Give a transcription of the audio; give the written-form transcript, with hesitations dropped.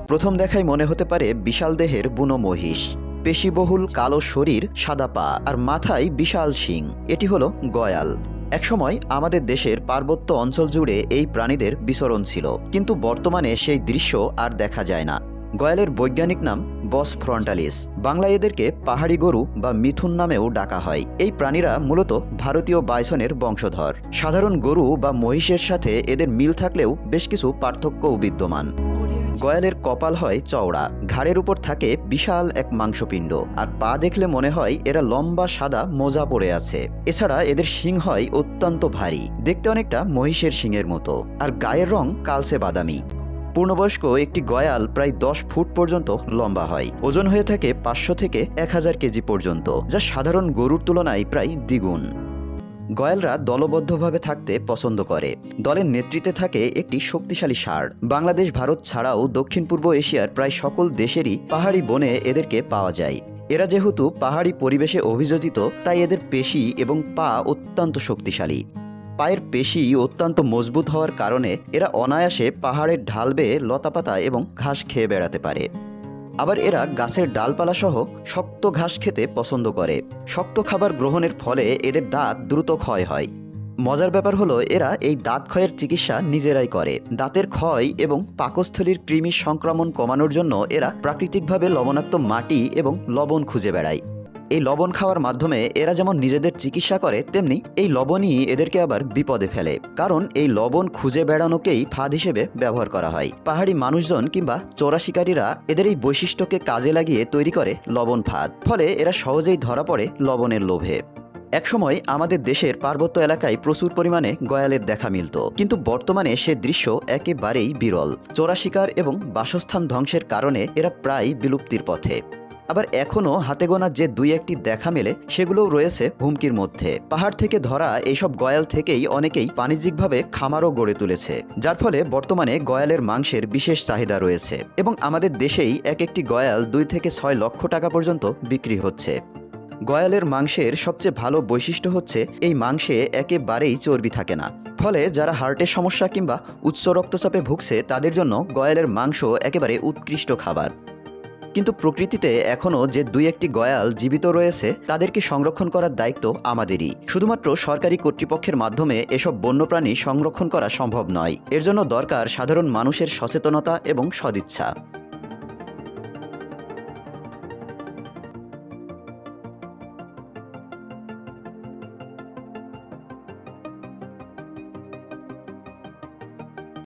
প্রথম দেখায় মনে হতে পারে বিশাল দেহের বুনো মহিষ, পেশিবহুল কালো শরীর, সাদা পা আর মাথায় বিশাল শিং। এটি হলো গয়াল। একসময় আমাদের দেশের পার্বত্য অঞ্চল জুড়ে এই প্রাণীদের বিচরণ ছিল, কিন্তু বর্তমানে সেই দৃশ্য আর দেখা যায় না। গয়ালের বৈজ্ঞানিক নাম বস ফ্রন্টালিস। বাংলায় এদেরকে পাহাড়ি গরু বা মিথুন নামেও ডাকা হয়। এই প্রাণীরা মূলত ভারতীয় বাইসনের বংশধর। সাধারণ গরু বা মহিষের সাথে এদের মিল থাকলেও বেশ কিছু পার্থক্যও বিদ্যমান। গয়ালের কপাল হয় চওড়া, ঘাড়ের উপর থাকে বিশাল এক মাংসপিণ্ড, আর পা দেখলে মনে হয় এরা লম্বা সাদা মোজা পরে আছে। এছাড়া এদের শিং হয় অত্যন্ত ভারী, দেখতে অনেকটা মহিষের শিংয়ের মতো, আর গায়ের রং কালচে বাদামি। পূর্ণবয়স্ক একটি গয়াল প্রায় 10 ফুট পর্যন্ত লম্বা হয়। ওজন হয়ে থাকে 500 থেকে 1000 কেজি পর্যন্ত, যা সাধারণ গরুর তুলনায় প্রায় দ্বিগুণ। গয়ালরা দলবদ্ধভাবে থাকতে পছন্দ করে। দলের নেতৃত্বে থাকে একটি শক্তিশালী ষাঁড়। বাংলাদেশ, ভারত ছাড়াও দক্ষিণ পূর্ব এশিয়ার প্রায় সকল দেশেরই পাহাড়ি বনে এদেরকে পাওয়া যায়। এরা যেহেতু পাহাড়ি পরিবেশে অভিযোজিত, তাই এদের পেশি এবং পা অত্যন্ত শক্তিশালী। পায়ের পেশি অত্যন্ত মজবুত হওয়ার কারণে এরা অনায়াসে পাহাড়ের ঢাল বেয়ে লতাপাতা এবং ঘাস খেয়ে বেড়াতে পারে। আবার এরা গাছের ডালপালা সহ শক্ত ঘাস খেতে পছন্দ করে। শক্ত খাবার গ্রহণের ফলে এদের দাঁত দ্রুত ক্ষয় হয়। মজার ব্যাপার হলো, এরা এই দাঁত ক্ষয়ের চিকিৎসা নিজেরাই করে। দাঁতের ক্ষয় এবং পাকস্থলীর কৃমি সংক্রমণ কমানোর জন্য এরা প্রাকৃতিকভাবে লবণাক্ত মাটি এবং লবণ খুঁজে বেড়ায়। এই লবণ খাওয়ার মাধ্যমে এরা যেমন নিজেদের চিকিৎসা করে, তেমনি এই লবণই এদেরকে আবার বিপদে ফেলে, কারণ এই লবণ খুঁজে বেড়ানোকেই ফাঁদ হিসেবে ব্যবহার করা হয়। পাহাড়ি মানুষজন কিংবা চোরা শিকারীরা এদের এই বৈশিষ্ট্যকে কাজে লাগিয়ে তৈরি করে লবণ ফাঁদ, ফলে এরা সহজেই ধরা পড়ে লবণের লোভে। একসময় আমাদের দেশের পার্বত্য এলাকায় প্রচুর পরিমাণে গয়ালের দেখা মিলত, কিন্তু বর্তমানে সে দৃশ্য একেবারেই বিরল। চোরা শিকার এবং বাসস্থান ধ্বংসের কারণে এরা প্রায় বিলুপ্তির পথে। আবার এখনও হাতে গোনা যে 2-1টি দেখা মেলে, সেগুলোও রয়েছে হুমকির মধ্যে। পাহাড় থেকে ধরা এইসব গয়াল থেকেই অনেকেই বাণিজ্যিকভাবে খামারও গড়ে তুলেছে, যার ফলে বর্তমানে গয়ালের মাংসের বিশেষ চাহিদা রয়েছে এবং আমাদের দেশেই এক একটি গয়াল 2 থেকে 6 লক্ষ টাকা পর্যন্ত বিক্রি হচ্ছে। গয়ালের মাংসের সবচেয়ে ভালো বৈশিষ্ট্য হচ্ছে এই মাংসে একেবারেই চর্বি থাকে না, ফলে যারা হার্টের সমস্যা কিংবা উচ্চ রক্তচাপে ভুগছে তাদের জন্য গয়ালের মাংস একেবারে উৎকৃষ্ট খাবার। কিন্তু প্রকৃতিতে এখনও যে 2-1টি গয়াল জীবিত রয়েছে, তাদেরকে সংরক্ষণ করার দায়িত্ব আমাদেরই। শুধুমাত্র সরকারি কর্তৃপক্ষের মাধ্যমে এসব বন্যপ্রাণী সংরক্ষণ করা সম্ভব নয়। এর জন্য দরকার সাধারণ মানুষের সচেতনতা এবং সদিচ্ছা।